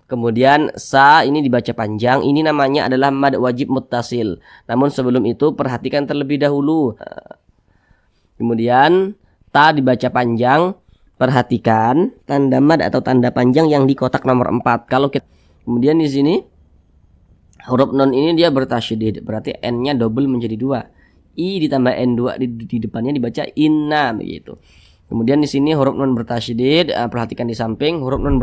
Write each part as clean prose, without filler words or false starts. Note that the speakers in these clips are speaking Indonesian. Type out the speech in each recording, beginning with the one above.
Kemudian sa ini dibaca panjang, ini namanya adalah mad wajib muttasil. Namun sebelum itu perhatikan terlebih dahulu. Kemudian ta dibaca panjang, perhatikan tanda mad atau tanda panjang yang di kotak nomor 4. Kemudian di sini huruf nun ini dia bertasydid, berarti n-nya double menjadi 2. I ditambah n2 di depannya dibaca inna begitu. Kemudian di sini huruf nun bertasydid, perhatikan di samping huruf nun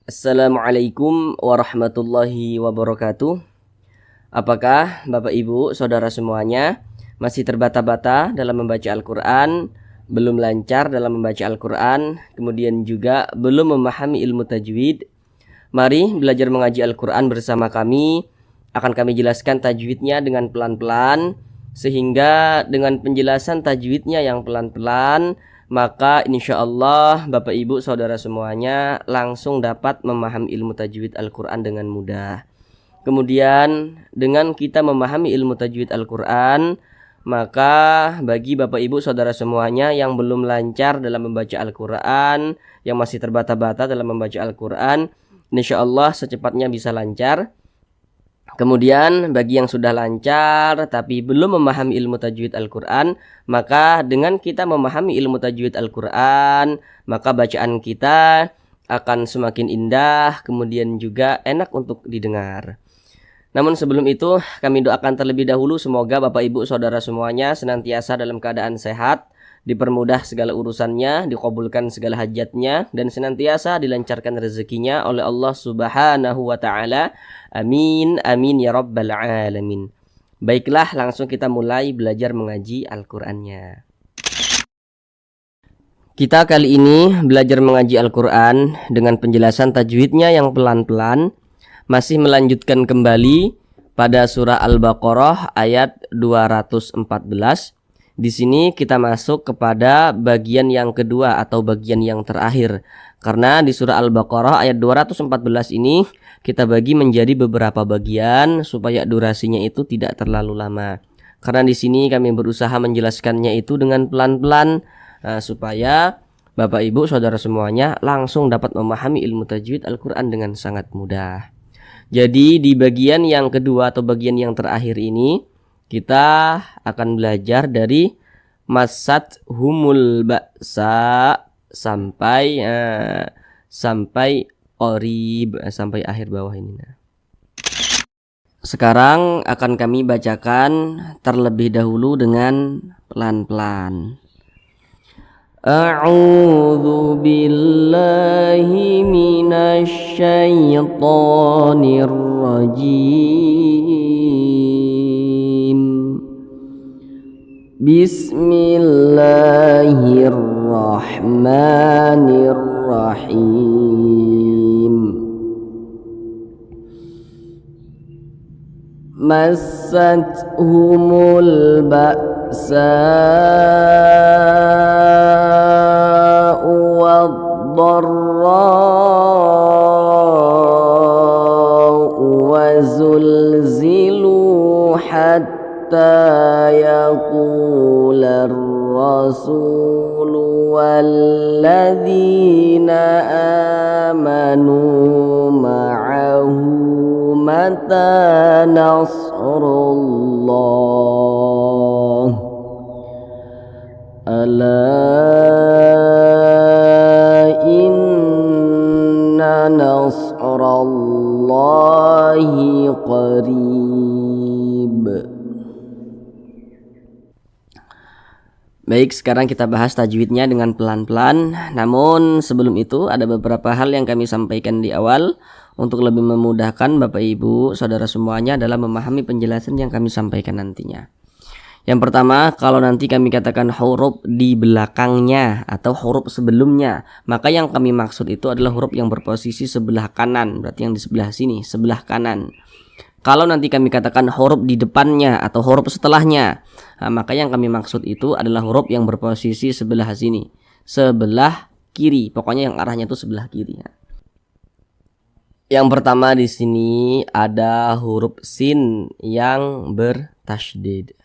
Assalamualaikum warahmatullahi wabarakatuh. Apakah Bapak Ibu, Saudara semuanya masih terbata-bata dalam membaca Al-Quran, belum lancar dalam membaca Al-Quran, kemudian juga belum memahami ilmu tajwid? Mari belajar mengaji Al-Quran bersama kami. Akan kami jelaskan tajwidnya dengan pelan-pelan, sehingga dengan penjelasan tajwidnya yang pelan-pelan, maka insya Allah Bapak Ibu Saudara semuanya langsung dapat memahami ilmu tajwid Al-Quran dengan mudah. Kemudian dengan kita memahami ilmu tajwid Al-Quran, maka bagi Bapak Ibu Saudara semuanya yang belum lancar dalam membaca Al-Quran, yang masih terbata-bata dalam membaca Al-Quran, insya Allah secepatnya bisa lancar. Kemudian bagi yang sudah lancar tapi belum memahami ilmu tajwid Al-Quran, maka dengan kita memahami ilmu tajwid Al-Quran, maka bacaan kita akan semakin indah, kemudian juga enak untuk didengar. Namun sebelum itu kami doakan terlebih dahulu semoga Bapak Ibu Saudara semuanya senantiasa dalam keadaan sehat, dipermudah segala urusannya, dikabulkan segala hajatnya, dan senantiasa dilancarkan rezekinya oleh Allah Subhanahu wa Ta'ala. Amin, amin ya rabbal alamin. Baiklah, langsung kita mulai belajar mengaji Al-Qur'annya. Kita kali ini belajar mengaji Al-Qur'an dengan penjelasan tajwidnya yang pelan-pelan, masih melanjutkan kembali pada surah Al-Baqarah ayat 214. Di sini kita masuk kepada bagian yang kedua atau bagian yang terakhir. Karena di surah Al-Baqarah ayat 214 ini kita bagi menjadi beberapa bagian supaya durasinya itu tidak terlalu lama. Karena di sini kami berusaha menjelaskannya itu dengan pelan-pelan supaya Bapak Ibu Saudara semuanya langsung dapat memahami ilmu tajwid Al-Quran dengan sangat mudah. Jadi di bagian yang kedua atau bagian yang terakhir ini kita akan belajar dari masat humul ba'sa sampai orib, sampai akhir bawah ini. Sekarang akan kami bacakan terlebih dahulu dengan pelan-pelan. A'udzu billahi minasy syaithanir rajim. Bismillahirrahmanirrahim. Massathumul ba'sa'u wad-dharra'u wa zulzilu hatta yaqula ar-rasulu walladzina amanu ma'ahu mata nasrullah ala inna nasrallahi qarib. Baik, sekarang kita bahas tajwidnya dengan pelan-pelan. Namun sebelum itu ada beberapa hal yang kami sampaikan di awal untuk lebih memudahkan Bapak Ibu Saudara semuanya dalam memahami penjelasan yang kami sampaikan nantinya. Yang pertama, kalau nanti kami katakan huruf di belakangnya atau huruf sebelumnya, maka yang kami maksud itu adalah huruf yang berposisi sebelah kanan, berarti yang di sebelah sini, sebelah kanan. Kalau nanti kami katakan huruf di depannya atau huruf setelahnya, maka yang kami maksud itu adalah huruf yang berposisi sebelah sini, sebelah kiri. Pokoknya yang arahnya itu sebelah kiri. Yang pertama di sini ada huruf sin yang bertasydid.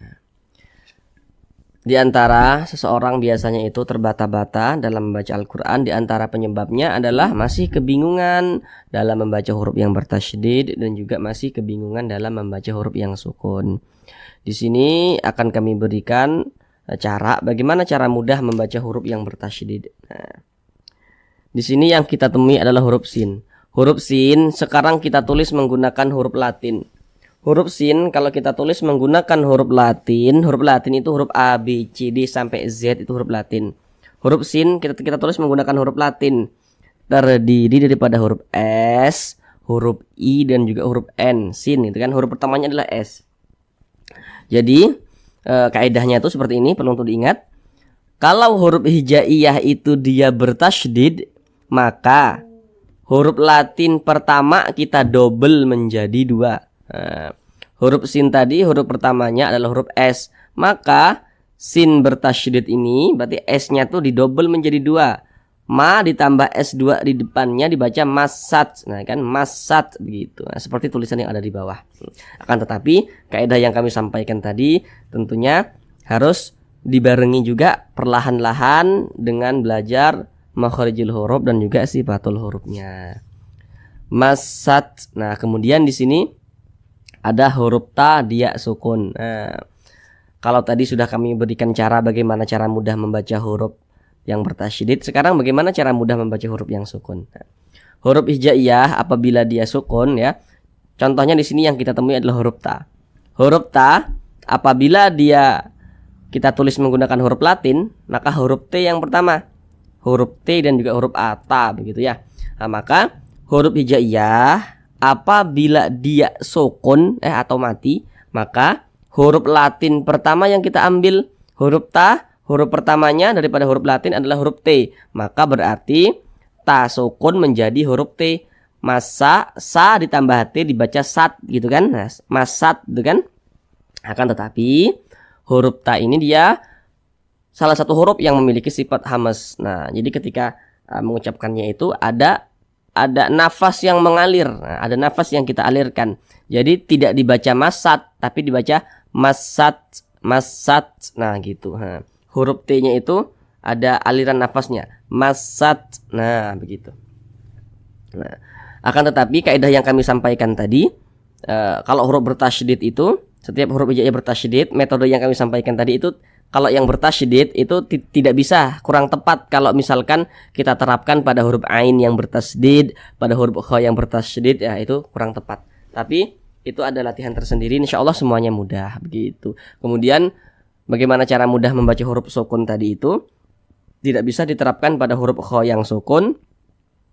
Di antara seseorang biasanya itu terbata-bata dalam membaca Al-Quran. Di antara penyebabnya adalah masih kebingungan dalam membaca huruf yang bertasydid dan juga masih kebingungan dalam membaca huruf yang sukun. Di sini akan kami berikan bagaimana cara mudah membaca huruf yang bertasydid. Nah, di sini yang kita temui adalah huruf sin. Huruf sin sekarang kita tulis menggunakan huruf Latin. Huruf sin kalau kita tulis menggunakan huruf Latin itu huruf A, B, C, D sampai Z itu huruf Latin. Huruf sin kita tulis menggunakan huruf Latin. Terdiri daripada huruf S, huruf I dan juga huruf N. Sin itu kan huruf pertamanya adalah S. Jadi kaidahnya itu seperti ini, perlu untuk diingat. Kalau huruf hijaiyah itu dia bertasydid, maka huruf Latin pertama kita double menjadi 2. Nah, huruf sin tadi huruf pertamanya adalah huruf S, maka sin bertasydid ini berarti S-nya tuh didouble menjadi 2. Ma ditambah S2 di depannya dibaca masat. Nah kan masat begitu. Nah, seperti tulisan yang ada di bawah. Akan tetapi kaidah yang kami sampaikan tadi tentunya harus dibarengi juga perlahan-lahan dengan belajar makharijul huruf dan juga sifatul hurufnya. Masat. Nah, kemudian di sini ada huruf ta dia sukun. Nah, kalau tadi sudah kami berikan bagaimana cara mudah membaca huruf yang bertasydid, sekarang bagaimana cara mudah membaca huruf yang sukun. Nah, huruf hijaiyah apabila dia sukun ya. Contohnya di sini yang kita temui adalah huruf ta. Huruf ta apabila kita tulis menggunakan huruf Latin, maka huruf T yang pertama. Huruf T dan juga huruf A, ta begitu ya. Nah, maka huruf hijaiyah apabila dia sukun atau mati, maka huruf Latin pertama yang kita ambil huruf ta, huruf pertamanya daripada huruf Latin adalah huruf T, maka berarti ta sukun menjadi huruf T. Masa sa ditambah T dibaca sat gitu kan. Nah, masat gitu kan. Akan tetapi huruf ta ini dia salah satu huruf yang memiliki sifat hamas. Nah, jadi ketika mengucapkannya itu ada nafas yang mengalir. Nah, ada nafas yang kita alirkan. Jadi tidak dibaca masat tapi dibaca masat. Nah, gitu. Nah, huruf T-nya itu ada aliran nafasnya. Masat. Nah, begitu. Nah, akan tetapi kaidah yang kami sampaikan tadi, kalau huruf bertasydid itu, setiap huruf hijaiyah bertasydid, metode yang kami sampaikan tadi itu, kalau yang bertasydid itu tidak bisa, kurang tepat kalau misalkan kita terapkan pada huruf ain yang bertasydid, pada huruf kha yang bertasydid, ya itu kurang tepat. Tapi itu ada latihan tersendiri, insya Allah semuanya mudah begitu. Kemudian bagaimana cara mudah membaca huruf sukun tadi itu tidak bisa diterapkan pada huruf kha yang sukun,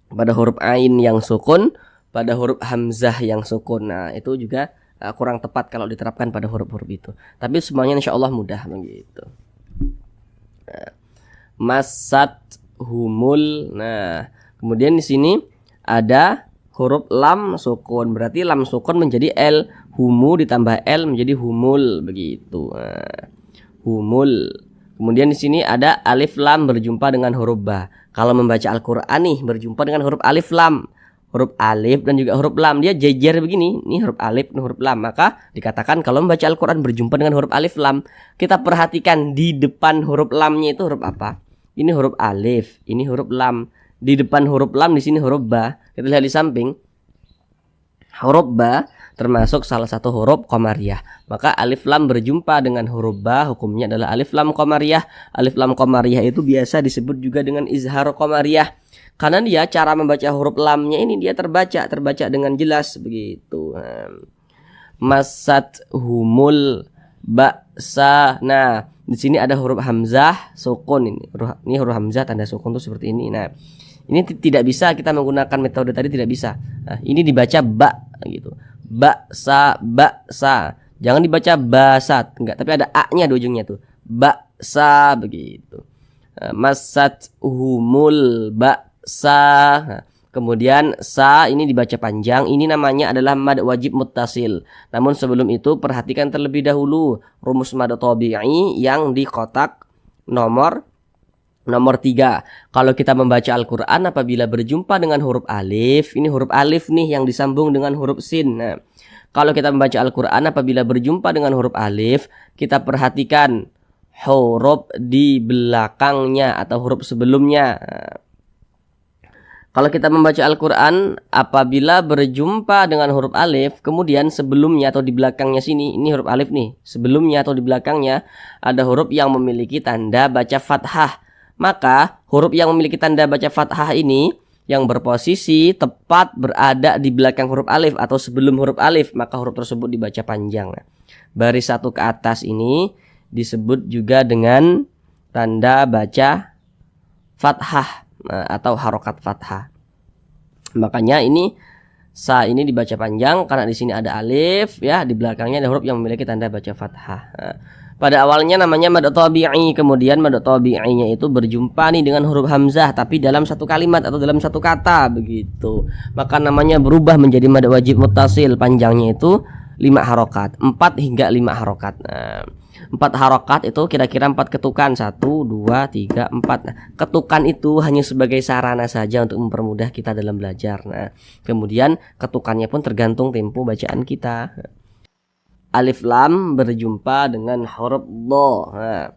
pada huruf ain yang sukun, pada huruf hamzah yang sukun. Nah itu juga kurang tepat kalau diterapkan pada huruf-huruf itu. Tapi semuanya insya Allah mudah begitu. Nah, masat humul. Nah, kemudian di sini ada huruf lam sukun. Berarti lam sukun menjadi L. Humu ditambah L menjadi humul begitu. Nah, humul. Kemudian di sini ada alif lam berjumpa dengan huruf ba. Kalau membaca Al-Qur'an nih berjumpa dengan huruf alif lam. Huruf alif dan juga huruf lam dia jejer begini, ini huruf alif dan huruf lam, maka dikatakan kalau membaca Al-Quran berjumpa dengan huruf alif lam, kita perhatikan di depan huruf lamnya itu huruf apa. Ini huruf alif, ini huruf lam, di depan huruf lam di sini huruf ba. Kita lihat di samping, huruf ba termasuk salah satu huruf qamariyah, maka alif lam berjumpa dengan huruf ba hukumnya adalah alif lam qamariyah. Alif lam qamariyah itu biasa disebut juga dengan izhar qamariyah, karena dia cara membaca huruf lamnya ini dia terbaca dengan jelas begitu. Masat humul ba'sa. Nah, di sini ada huruf hamzah sukun ini. Ini huruf hamzah tanda sukun tuh seperti ini. Nah, ini tidak bisa kita menggunakan metode tadi, tidak bisa. Nah, ini dibaca ba gitu. Ba'sa. Jangan dibaca basat, enggak, tapi ada a-nya di ujungnya tuh. Ba'sa begitu. Masat humul ba sa. Kemudian sa ini dibaca panjang. Ini namanya adalah mad wajib muttasil. Namun sebelum itu perhatikan terlebih dahulu rumus mad tabi'i yang di kotak nomor 3. Kalau kita membaca Al-Qur'an apabila berjumpa dengan huruf alif, ini huruf alif nih yang disambung dengan huruf sin. Nah, kalau kita membaca Al-Qur'an apabila berjumpa dengan huruf alif, kita perhatikan huruf di belakangnya atau huruf sebelumnya. Kalau kita membaca Al-Quran, apabila berjumpa dengan huruf alif, kemudian sebelumnya atau di belakangnya sini, ini huruf alif nih, sebelumnya atau di belakangnya ada huruf yang memiliki tanda baca fathah. Maka huruf yang memiliki tanda baca fathah ini yang berposisi tepat berada di belakang huruf alif atau sebelum huruf alif, maka huruf tersebut dibaca panjang. Baris satu ke atas ini disebut juga dengan tanda baca fathah atau harokat fathah. Makanya ini sa ini dibaca panjang karena di sini ada alif ya, di belakangnya ada huruf yang memiliki tanda baca fathah. Pada awalnya namanya mad tabi'i, kemudian mad tabi'inya itu berjumpa nih dengan huruf hamzah tapi dalam satu kalimat atau dalam satu kata begitu. Maka namanya berubah menjadi mad wajib muttasil, panjangnya itu 5 harokat, 4 hingga 5 harokat. 4 harokat itu kira-kira 4 ketukan, 1, 2, 3, 4. Ketukan itu hanya sebagai sarana saja untuk mempermudah kita dalam belajar. Kemudian ketukannya pun tergantung tempo bacaan kita. Alif lam berjumpa dengan huruf dha.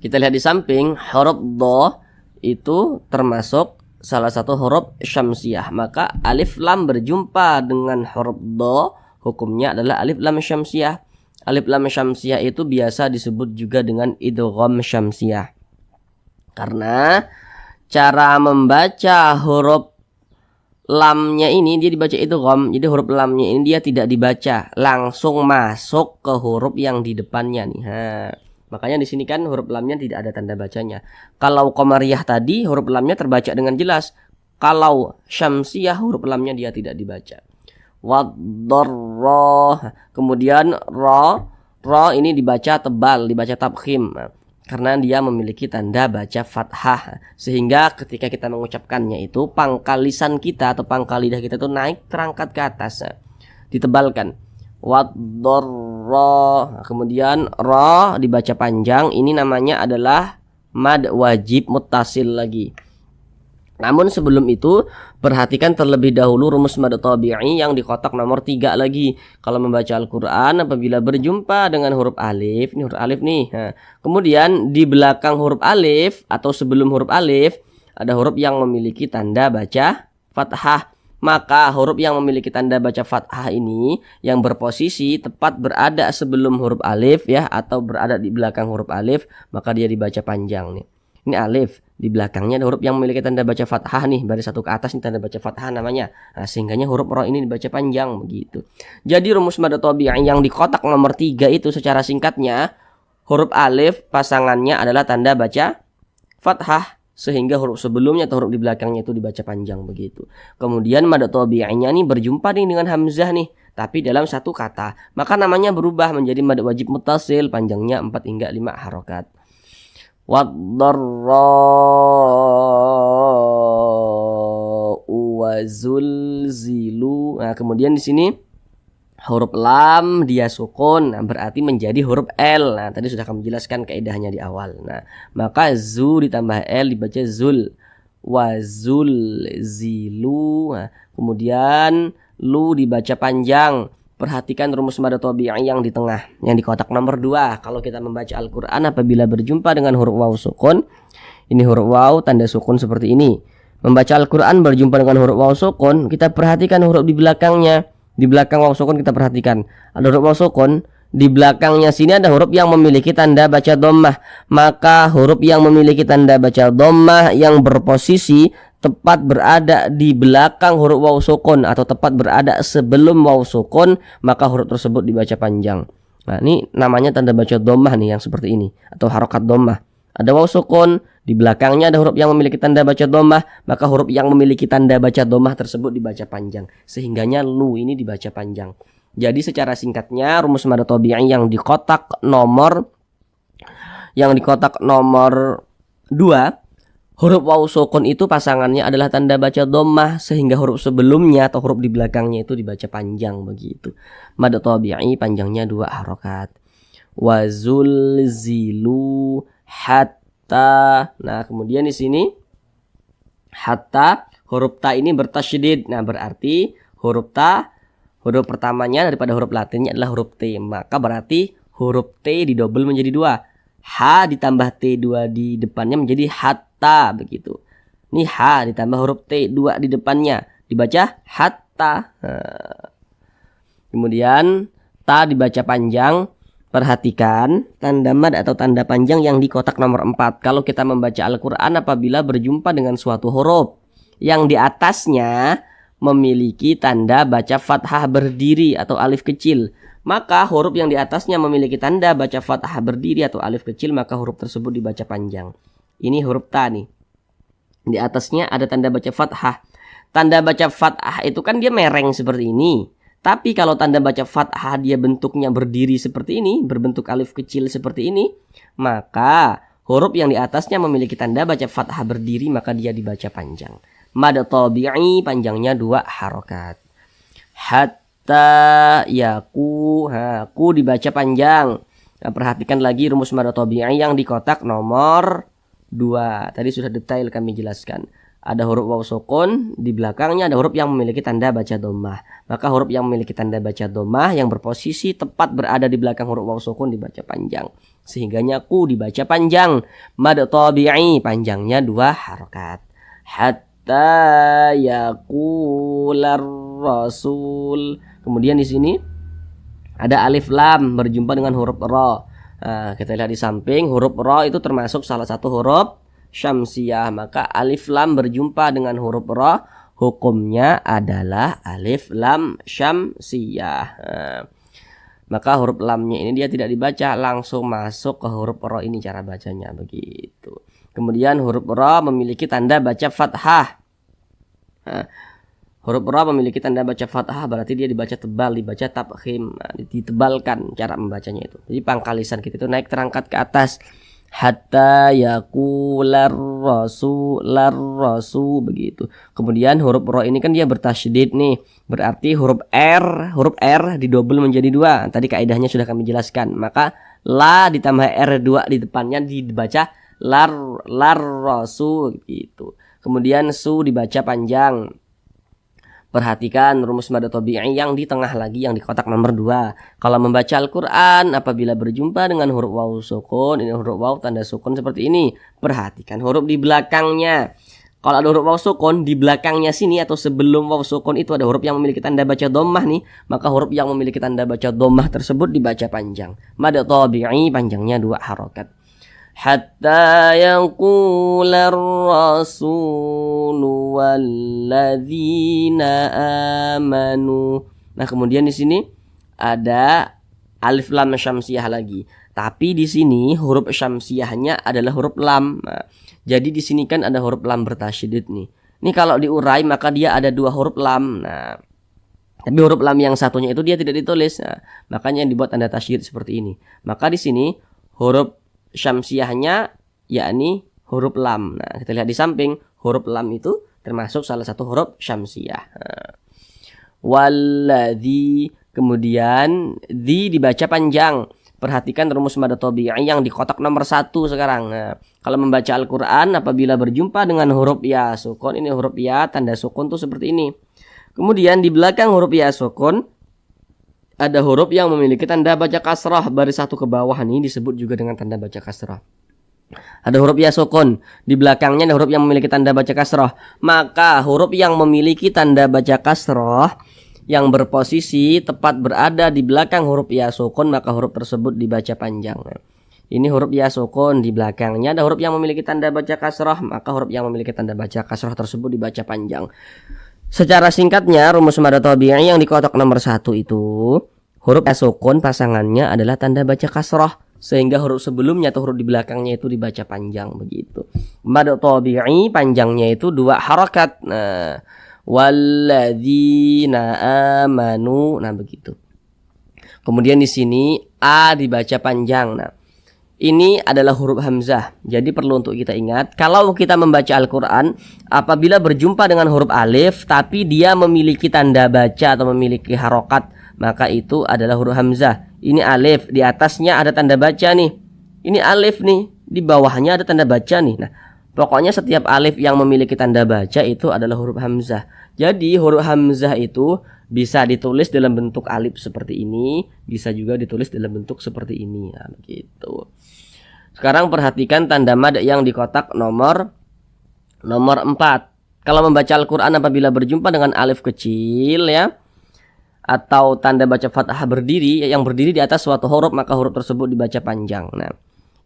Kita lihat di samping, huruf dha itu termasuk salah satu huruf syamsiah. Maka alif lam berjumpa dengan huruf dha, hukumnya adalah alif lam syamsiah. Alif lam syamsiah itu biasa disebut juga dengan idgham syamsiah. Karena cara membaca huruf lamnya ini dia dibaca idgham. Jadi huruf lamnya ini dia tidak dibaca, langsung masuk ke huruf yang di depannya nih. Makanya di sini kan huruf lamnya tidak ada tanda bacanya. Kalau qamariyah tadi huruf lamnya terbaca dengan jelas. Kalau syamsiah huruf lamnya dia tidak dibaca. Waddarra. Kemudian ra ini dibaca tebal, dibaca tabkhim karena dia memiliki tanda baca fathah, sehingga ketika kita mengucapkannya itu pangkal lisan kita atau pangkal lidah kita itu naik terangkat ke atas, ditebalkan. Waddarra. Kemudian ra dibaca panjang, ini namanya adalah mad wajib muttasil lagi. Namun sebelum itu perhatikan terlebih dahulu rumus mad tabi'i yang di kotak nomor 3 lagi. Kalau membaca Al-Quran apabila berjumpa dengan huruf alif, ini huruf alif nih. Kemudian di belakang huruf alif atau sebelum huruf alif ada huruf yang memiliki tanda baca fathah. Maka huruf yang memiliki tanda baca fathah ini yang berposisi tepat berada sebelum huruf alif ya, atau berada di belakang huruf alif, maka dia dibaca panjang nih. Ini alif, di belakangnya ada huruf yang memiliki tanda baca fathah nih, baris satu ke atas ini tanda baca fathah namanya. Sehingganya huruf ra ini dibaca panjang begitu. Jadi rumus mad tabi'i yang di kotak nomor 3 itu secara singkatnya, huruf alif pasangannya adalah tanda baca fathah, sehingga huruf sebelumnya atau huruf di belakangnya itu dibaca panjang begitu. Kemudian mad tabi'inya nih berjumpa nih dengan hamzah nih, tapi dalam satu kata, maka namanya berubah menjadi mad wajib muttasil, panjangnya 4 hingga 5 harokat. Waddarra wa zulzilu. Nah, kemudian di sini huruf lam dia sukun, berarti menjadi huruf L. Nah, tadi sudah kami jelaskan kaidahnya di awal. Nah, maka zu ditambah L dibaca zul. Wa zulzilu. Nah, kemudian lu dibaca panjang. Perhatikan rumus mad tabi'i yang di tengah, yang di kotak nomor 2. Kalau kita membaca Al-Quran apabila berjumpa dengan huruf waw sukun, ini huruf waw tanda sukun seperti ini. Membaca Al-Quran berjumpa dengan huruf waw sukun, kita perhatikan huruf di belakangnya. Di belakang waw sukun kita perhatikan ada huruf waw sukun, di belakangnya sini ada huruf yang memiliki tanda baca dhammah. Maka huruf yang memiliki tanda baca dhammah yang berposisi tepat berada di belakang huruf waw sukun atau tepat berada sebelum waw sukun, maka huruf tersebut dibaca panjang. Nah, ini namanya tanda baca dhammah nih yang seperti ini atau harokat dhammah. Ada waw sukun, di belakangnya ada huruf yang memiliki tanda baca dhammah, maka huruf yang memiliki tanda baca dhammah tersebut dibaca panjang, sehingganya lu ini dibaca panjang. Jadi secara singkatnya rumus mad tabi'i yang di kotak nomor 2, huruf waw sukun itu pasangannya adalah tanda baca dhammah, sehingga huruf sebelumnya atau huruf di belakangnya itu dibaca panjang begitu. Mad tabi'i panjangnya 2 harokat. Wa zulzilu hatta. Nah, kemudian di sini hatta huruf ta ini bertasydid. Nah, berarti huruf ta, huruf pertamanya daripada huruf latinnya adalah huruf T. Maka berarti huruf T didobel menjadi 2. H ditambah T2 di depannya menjadi hatta begitu. Ini H ditambah huruf T2 di depannya dibaca hatta. Kemudian ta dibaca panjang. Perhatikan tanda mad atau tanda panjang yang di kotak nomor 4. Kalau kita membaca Al-Quran apabila berjumpa dengan suatu huruf yang di atasnya memiliki tanda baca fathah berdiri atau alif kecil, maka huruf yang di atasnya memiliki tanda baca fathah berdiri atau alif kecil, maka huruf tersebut dibaca panjang. Ini huruf ta nih. Di atasnya ada tanda baca fathah. Tanda baca fathah itu kan dia mereng seperti ini. Tapi kalau tanda baca fathah dia bentuknya berdiri seperti ini, berbentuk alif kecil seperti ini, maka huruf yang di atasnya memiliki tanda baca fathah berdiri, maka dia dibaca panjang. Mad tabi'i panjangnya 2 harokat. Hatta yaku, ku dibaca panjang. Nah, perhatikan lagi rumus mad tabi'i yang di kotak nomor 2. Tadi sudah detail kami jelaskan. Ada huruf waw sukun, di belakangnya ada huruf yang memiliki tanda baca dhammah. Maka huruf yang memiliki tanda baca dhammah yang berposisi tepat berada di belakang huruf waw sukun dibaca panjang. Sehingganya ku dibaca panjang. Mad tabi'i panjangnya 2 harokat. Hatta yaqular rasul. Kemudian di sini ada alif lam berjumpa dengan huruf ra. Nah, kita lihat di samping huruf ra itu termasuk salah satu huruf syamsiyah, maka alif lam berjumpa dengan huruf ra, hukumnya adalah alif lam syamsiyah. Maka huruf lamnya ini dia tidak dibaca, langsung masuk ke huruf ra, ini cara bacanya begitu. Kemudian huruf ra memiliki tanda baca fathah. Huruf ra memiliki tanda baca fathah, berarti dia dibaca tebal, dibaca tafkhim, ditebalkan cara membacanya itu. Jadi pangkalisan kita itu naik terangkat ke atas. Hatta yaqular rasu begitu. Kemudian huruf ra ini kan dia bertasydid nih. Berarti huruf R didobel menjadi 2. Tadi kaidahnya sudah kami jelaskan. Maka la ditambah R2 di depannya dibaca lar rasu gitu. Kemudian su dibaca panjang. Perhatikan rumus mad tabi'i yang di tengah lagi, yang di kotak nomor 2. Kalau membaca Al-Quran apabila berjumpa dengan huruf waw sukun, ini huruf waw tanda sukun seperti ini. Perhatikan huruf di belakangnya. Kalau ada huruf waw sukun di belakangnya sini atau sebelum waw sukun itu ada huruf yang memiliki tanda baca dhammah nih, maka huruf yang memiliki tanda baca dhammah tersebut dibaca panjang. Mad tabi'i panjangnya 2 harokat. Hatta yaqular rasulu walladzina amanu. Nah, kemudian di sini ada alif lam syamsiyah lagi. Tapi di sini huruf syamsiyahnya adalah huruf lam. Nah, jadi di sini kan ada huruf lam bertasydid nih. Ini kalau diurai maka dia ada 2 huruf lam. Nah, tapi huruf lam yang satunya itu dia tidak ditulis. Nah, makanya dibuat tanda tasydid seperti ini. Maka di sini huruf syamsiyahnya yakni huruf lam. Nah, kita lihat di samping huruf lam itu termasuk salah satu huruf syamsiyah. Walladzi, kemudian di dibaca panjang. Perhatikan rumus mad tabi'i yang di kotak nomor 1 sekarang. Nah, kalau membaca Al-Quran apabila berjumpa dengan huruf ya sukun, ini huruf ya tanda sukun tuh seperti ini. Kemudian di belakang huruf ya sukun ada huruf yang memiliki tanda baca kasrah, baris 1 ke bawah nih disebut juga dengan tanda baca kasrah. Ada huruf ya sukun, di belakangnya ada huruf yang memiliki tanda baca kasrah. Maka huruf yang memiliki tanda baca kasrah yang berposisi tepat berada di belakang huruf ya sukun, maka huruf tersebut dibaca panjang. Ini huruf ya sukun, di belakangnya ada huruf yang memiliki tanda baca kasrah, maka huruf yang memiliki tanda baca kasrah tersebut dibaca panjang. Secara singkatnya rumus mad tabi'i yang di kotak nomor 1 itu huruf ya sukun pasangannya adalah tanda baca kasrah, sehingga huruf sebelumnya atau huruf di belakangnya itu dibaca panjang begitu. Mad tabi'i panjangnya itu 2 harakat. Nah, walladzina amanu, nah begitu. Kemudian di sini a dibaca panjang. Nah, ini adalah huruf hamzah. Jadi perlu untuk kita ingat, kalau kita membaca Al-Quran apabila berjumpa dengan huruf alif tapi dia memiliki tanda baca atau memiliki harokat, maka itu adalah huruf hamzah. Ini alif, di atasnya ada tanda baca nih. Ini alif nih, di bawahnya ada tanda baca nih. Nah, Pokoknya setiap alif yang memiliki tanda baca itu adalah huruf hamzah. Jadi huruf hamzah itu bisa ditulis dalam bentuk alif seperti ini, bisa juga ditulis dalam bentuk seperti ini. Nah, begitu. Sekarang perhatikan tanda mad yang di kotak nomor 4. Kalau membaca Al-Quran apabila berjumpa dengan alif kecil ya, atau tanda baca fathah berdiri yang berdiri di atas suatu huruf, maka huruf tersebut dibaca panjang. Nah,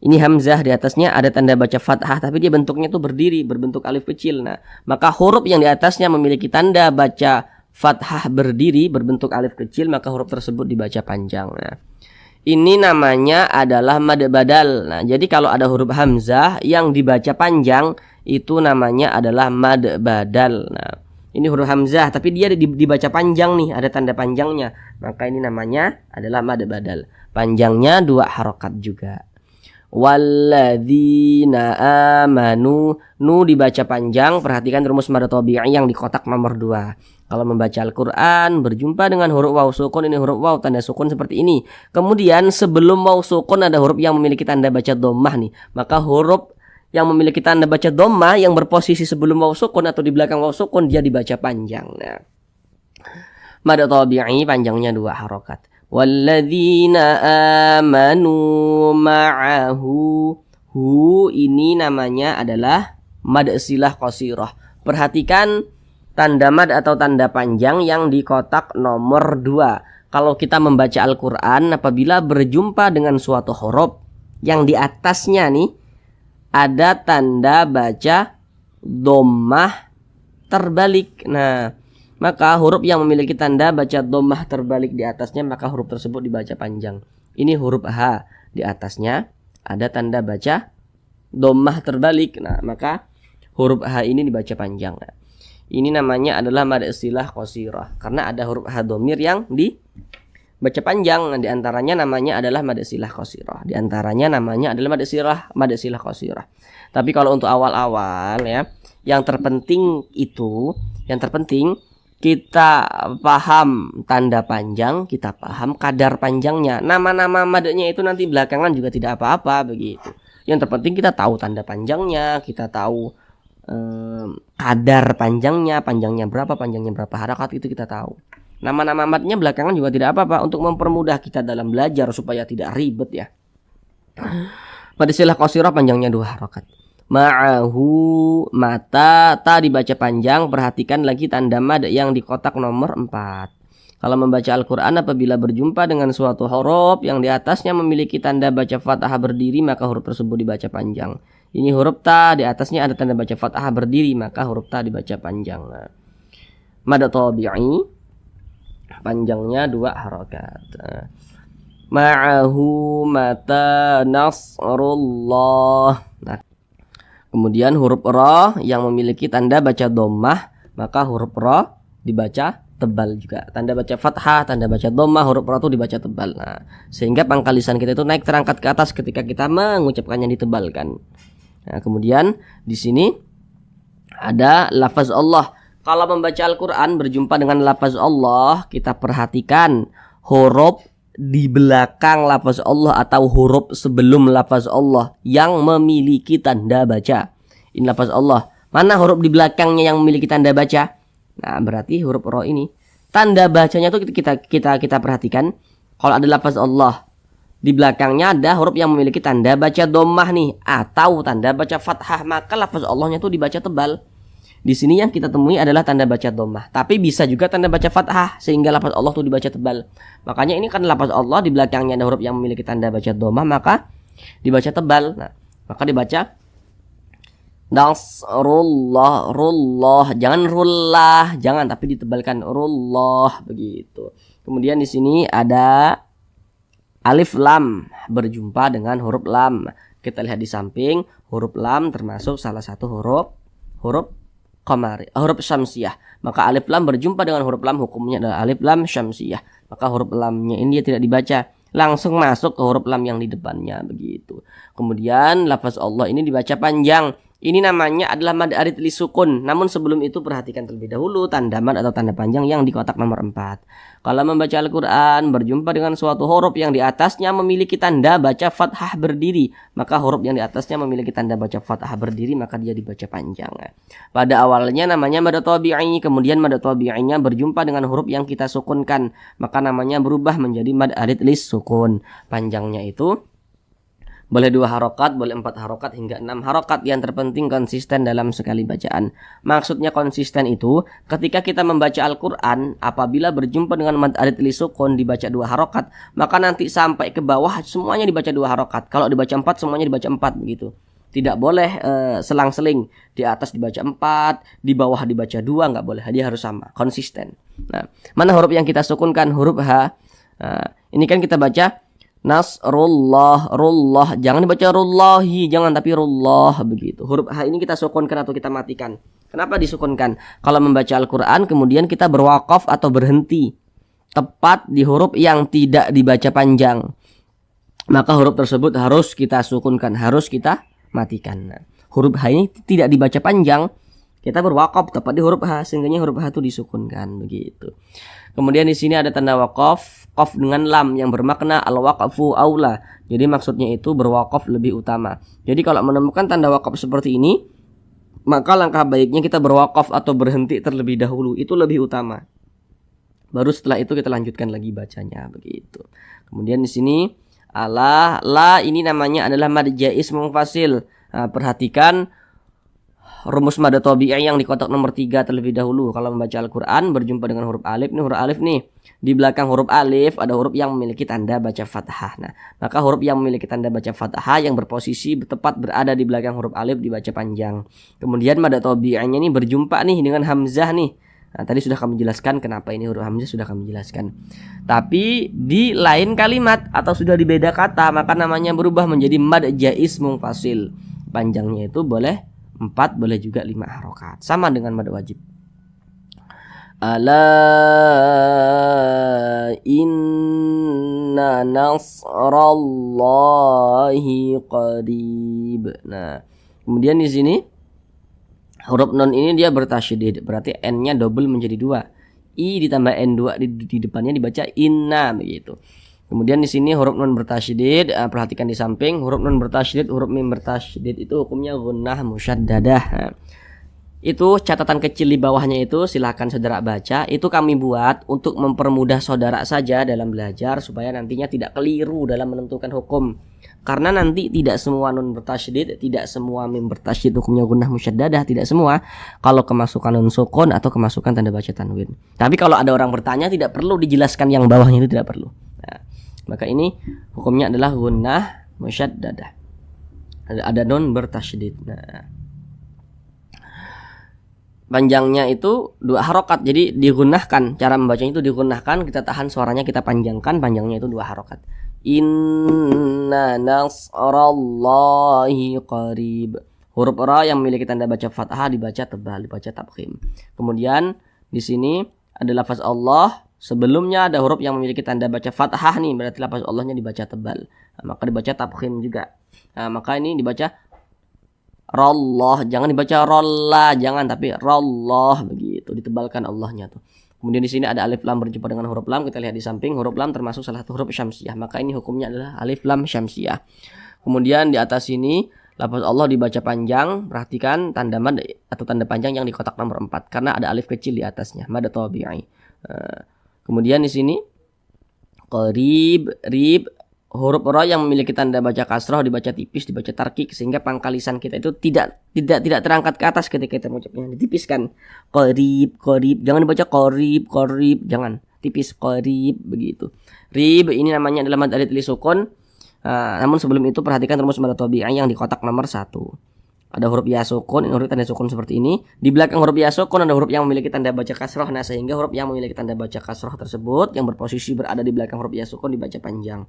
ini hamzah, di atasnya ada tanda baca fathah tapi dia bentuknya itu berdiri, berbentuk alif kecil. Nah, maka huruf yang di atasnya memiliki tanda baca fathah berdiri berbentuk alif kecil, maka huruf tersebut dibaca panjang. Nah, ini namanya adalah mad badal. Nah, jadi kalau ada huruf hamzah yang dibaca panjang itu namanya adalah mad badal. Nah, ini huruf hamzah tapi dia dibaca panjang nih, ada tanda panjangnya. Maka ini namanya adalah mad badal. Panjangnya 2 harokat juga. Walladzina amanu, nu dibaca panjang. Perhatikan rumus mad tabi'i yang di kotak nomor 2. Kalau membaca Al-Quran berjumpa dengan huruf waw sukun, ini huruf waw tanda sukun seperti ini. Kemudian sebelum waw sukun ada huruf yang memiliki tanda baca dhammah nih. Maka huruf yang memiliki tanda baca dhammah yang berposisi sebelum waw sukun atau di belakang waw sukun dia dibaca panjang. Nah, mad tabi'i panjangnya 2 harokat. Walladzina amanu ma'ahu, hu ini namanya adalah mad silah qasirah. Perhatikan tanda mad atau tanda panjang yang di kotak nomor 2. Kalau kita membaca Al-Quran apabila berjumpa dengan suatu huruf yang di atasnya nih ada tanda baca dhammah terbalik. Nah, maka huruf yang memiliki tanda baca dhammah terbalik di atasnya, maka huruf tersebut dibaca panjang. Ini huruf H, di atasnya ada tanda baca dhammah terbalik. Nah, maka huruf H ini dibaca panjang. Nah, ini namanya adalah mad silah qasirah karena ada huruf H dhamir yang dibaca panjang. Nah, di antaranya namanya adalah mad silah qasirah. Di antaranya namanya adalah mad silah qasirah. Tapi kalau untuk awal-awal ya, yang terpenting kita paham tanda panjang, kita paham kadar panjangnya. Nama-nama madnya itu nanti belakangan juga tidak apa-apa begitu. Yang terpenting kita tahu tanda panjangnya, kita tahu kadar panjangnya berapa harakat itu kita tahu. Nama-nama madnya belakangan juga tidak apa-apa untuk mempermudah kita dalam belajar supaya tidak ribet ya. Pada silah qasirah panjangnya 2 harakat. Ma'ahu, mata, ta dibaca panjang. Perhatikan lagi tanda mad yang di kotak nomor 4. Kalau membaca Al-Quran apabila berjumpa dengan suatu huruf yang di atasnya memiliki tanda baca fathah berdiri, maka huruf tersebut dibaca panjang. Ini huruf ta, di atasnya ada tanda baca fathah berdiri, maka huruf ta dibaca panjang. Nah, mad tabi'i panjangnya 2 harakat. Ma'ahu mata nasrullah. Nah, kemudian huruf ra yang memiliki tanda baca dhammah, maka huruf ra dibaca tebal juga. Tanda baca fathah, tanda baca dhammah, huruf ra itu dibaca tebal. Nah, sehingga pangkal lisan kita itu naik terangkat ke atas ketika kita mengucapkannya ditebalkan. Nah, kemudian di sini ada lafaz Allah. Kalau membaca Al-Quran berjumpa dengan lafaz Allah, kita perhatikan huruf di belakang lafaz Allah atau huruf sebelum lafaz Allah yang memiliki tanda baca. Ini lafaz Allah. Mana huruf di belakangnya yang memiliki tanda baca? Nah, berarti huruf ra ini. Tanda bacanya itu kita perhatikan. Kalau ada lafaz Allah, di belakangnya ada huruf yang memiliki tanda baca dhammah nih atau tanda baca fathah, maka lafaz Allahnya itu dibaca tebal. Di sini yang kita temui adalah tanda baca dhammah, tapi bisa juga tanda baca fathah sehingga lafaz Allah itu dibaca tebal. Makanya ini kan lafaz Allah di belakangnya ada huruf yang memiliki tanda baca dhammah, maka dibaca tebal. Nah, maka dibaca nasrullah, rullah, jangan rullah, jangan, tapi ditebalkan rullah begitu. Kemudian di sini ada alif lam berjumpa dengan huruf lam. Kita lihat di samping, huruf lam termasuk salah satu huruf qamari, huruf syamsiyah. Maka alif lam berjumpa dengan huruf lam, hukumnya adalah alif lam syamsiyah. Maka huruf lamnya ini dia tidak dibaca, langsung masuk ke huruf lam yang di depannya begitu. Kemudian lafaz Allah ini dibaca panjang. Ini namanya adalah mad arid li sukun. Namun sebelum itu perhatikan terlebih dahulu tanda mad atau tanda panjang yang di kotak nomor 4. Kalau membaca Al-Quran berjumpa dengan suatu huruf yang di atasnya memiliki tanda baca fathah berdiri, maka huruf yang di atasnya memiliki tanda baca fathah berdiri, maka dia dibaca panjang. Pada awalnya namanya mad tabi'i, kemudian mad tabi'inya berjumpa dengan huruf yang kita sukunkan, maka namanya berubah menjadi mad arid li sukun. Panjangnya itu boleh 2 harokat, boleh 4 harokat hingga 6 harokat. Yang terpenting konsisten dalam sekali bacaan. Maksudnya konsisten itu ketika kita membaca Al-Quran, apabila berjumpa dengan mad arid li sukun dibaca 2 harokat, maka nanti sampai ke bawah semuanya dibaca 2 harokat. Kalau dibaca 4 semuanya dibaca 4 begitu. Tidak boleh selang-seling. Di atas dibaca 4, di bawah dibaca 2, nggak boleh. Dia harus sama, konsisten. Nah, mana huruf yang kita sukunkan? Huruf H. Nah, ini kan kita baca Nasrullah, rullah, jangan dibaca rullahi, jangan, tapi rullah begitu. Huruf H ini kita sukunkan atau kita matikan. Kenapa disukunkan? Kalau membaca Al-Quran kemudian kita berwakaf atau berhenti tepat di huruf yang tidak dibaca panjang, maka huruf tersebut harus kita sukunkan, harus kita matikan. Nah, huruf H ini tidak dibaca panjang, kita berwakaf tepat di huruf H, sehingga huruf H itu disukunkan begitu. Kemudian di sini ada tanda wakaf, qaf dengan lam yang bermakna al-waqfu aula. Jadi maksudnya itu berwakaf lebih utama. Jadi kalau menemukan tanda wakaf seperti ini, maka langkah baiknya kita berwakaf atau berhenti terlebih dahulu, itu lebih utama. Baru setelah itu kita lanjutkan lagi bacanya begitu. Kemudian di sini la ini namanya adalah mad jaiz munfasil. Nah, perhatikan rumus mad tabi'i yang di kotak nomor 3 terlebih dahulu. Kalau membaca Al-Quran berjumpa dengan huruf alif, ini huruf alif nih. Di belakang huruf alif ada huruf yang memiliki tanda baca fathah. Nah, maka huruf yang memiliki tanda baca fathah yang berposisi tepat berada di belakang huruf alif dibaca panjang. Kemudian mad tabi'inya nih berjumpa nih dengan hamzah nih. Nah, tadi sudah kami jelaskan kenapa ini huruf hamzah, sudah kami jelaskan. Tapi di lain kalimat atau sudah di beda kata, maka namanya berubah menjadi mad jaiz munfasil. Panjangnya itu boleh 4, boleh juga 5 harokat. Sama dengan mad wajib. Ala inna nasrallahi qarib. Nah, kemudian di sini huruf nun ini dia bertasydid, berarti n-nya double menjadi 2. I ditambah n2 di depannya dibaca inna begitu. Kemudian di sini huruf nun bertasydid, perhatikan di samping huruf nun bertasydid, huruf mim bertasydid itu hukumnya gunnah musyaddadah. Nah, itu catatan kecil di bawahnya itu silakan saudara baca. Itu kami buat untuk mempermudah saudara saja dalam belajar supaya nantinya tidak keliru dalam menentukan hukum. Karena nanti tidak semua nun bertasydid, tidak semua mim bertasydid hukumnya gunnah musyaddadah, tidak semua. Kalau kemasukan nun sukun atau kemasukan tanda baca tanwin. Tapi kalau ada orang bertanya tidak perlu dijelaskan yang bawahnya itu, tidak perlu. Nah, maka ini hukumnya adalah gunnah musyaddadah. Ada nun bertasydid. Nah, panjangnya itu 2 harokat. Jadi digunakan, cara membacanya itu digunakan, kita tahan suaranya, kita panjangkan, panjangnya itu 2 harokat. Inna nasrallahi qarib. Huruf ra yang memiliki tanda baca fathah dibaca tebal, dibaca tafkhim. Kemudian di sini ada lafaz Allah. Sebelumnya ada huruf yang memiliki tanda baca fathah nih, berarti lafaz Allahnya dibaca tebal. Nah, maka dibaca tafkhim juga. Nah, maka ini dibaca rallah, jangan dibaca rolla, jangan, tapi rallah begitu, ditebalkan Allahnya tuh. Kemudian di sini ada alif lam berjumpa dengan huruf lam, kita lihat di samping huruf lam termasuk salah satu huruf syamsiah, maka ini hukumnya adalah alif lam syamsiah. Kemudian di atas sini lafaz Allah dibaca panjang, perhatikan tanda mad atau tanda panjang yang di kotak nomor 4 karena ada alif kecil di atasnya, mad tabi'i. Kemudian di sini qarib, rib, huruf ra yang memiliki tanda baca kasroh dibaca tipis, dibaca tarkik, sehingga pangkal lisan kita itu tidak terangkat ke atas ketika kita mengucapnya, ditipiskan. Qarib, jangan dibaca qarib, jangan, tipis, qarib begitu. Rib ini namanya adalah mad arid li sukun. Namun sebelum itu perhatikan rumus mad tabi'i yang di kotak nomor 1. Ada huruf ya sukun, ini huruf tanda sukun seperti ini. Di belakang huruf ya sukun ada huruf yang memiliki tanda baca kasroh. Nah, sehingga huruf yang memiliki tanda baca kasroh tersebut yang berposisi berada di belakang huruf ya sukun dibaca panjang.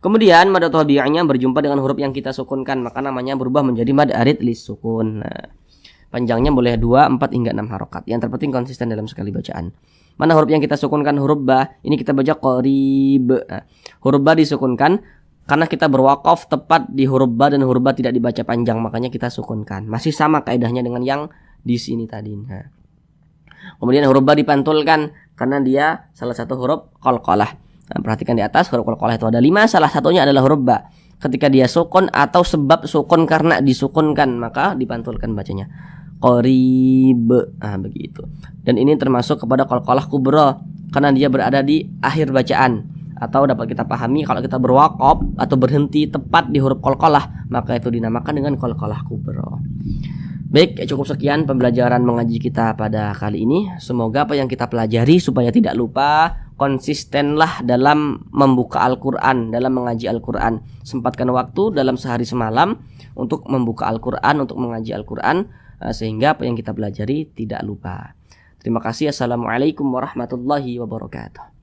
Kemudian mad tabi'inya berjumpa dengan huruf yang kita sukunkan, maka namanya berubah menjadi mad arid li sukun. Nah, panjangnya boleh 2, 4 hingga 6 harokat. Yang terpenting konsisten dalam sekali bacaan. Mana huruf yang kita sukunkan? Huruf ba. Ini kita baca qarib. Nah, huruf ba disukunkan. karena kita berwakaf tepat di huruf ba dan huruf ba tidak dibaca panjang, makanya kita sukunkan. Masih sama kaidahnya dengan yang di sini tadi. Nah. Kemudian huruf ba dipantulkan karena dia salah satu huruf qalqalah. Nah, perhatikan di atas huruf qalqalah itu ada 5, salah satunya adalah huruf ba. Ketika dia sukun atau sebab sukun karena disukunkan, maka dipantulkan bacanya. Qarib. Nah, begitu. Dan ini termasuk kepada qalqalah kubra karena dia berada di akhir bacaan, atau dapat kita pahami kalau kita berwaqaf atau berhenti tepat di huruf qalqalah, maka itu dinamakan dengan qalqalah kubra. Baik, cukup sekian pembelajaran mengaji kita pada kali ini. Semoga apa yang kita pelajari supaya tidak lupa, konsistenlah dalam membuka Al-Quran, dalam mengaji Al-Quran. Sempatkan waktu dalam sehari semalam untuk membuka Al-Quran, untuk mengaji Al-Quran, sehingga apa yang kita pelajari tidak lupa. Terima kasih. Assalamualaikum warahmatullahi wabarakatuh.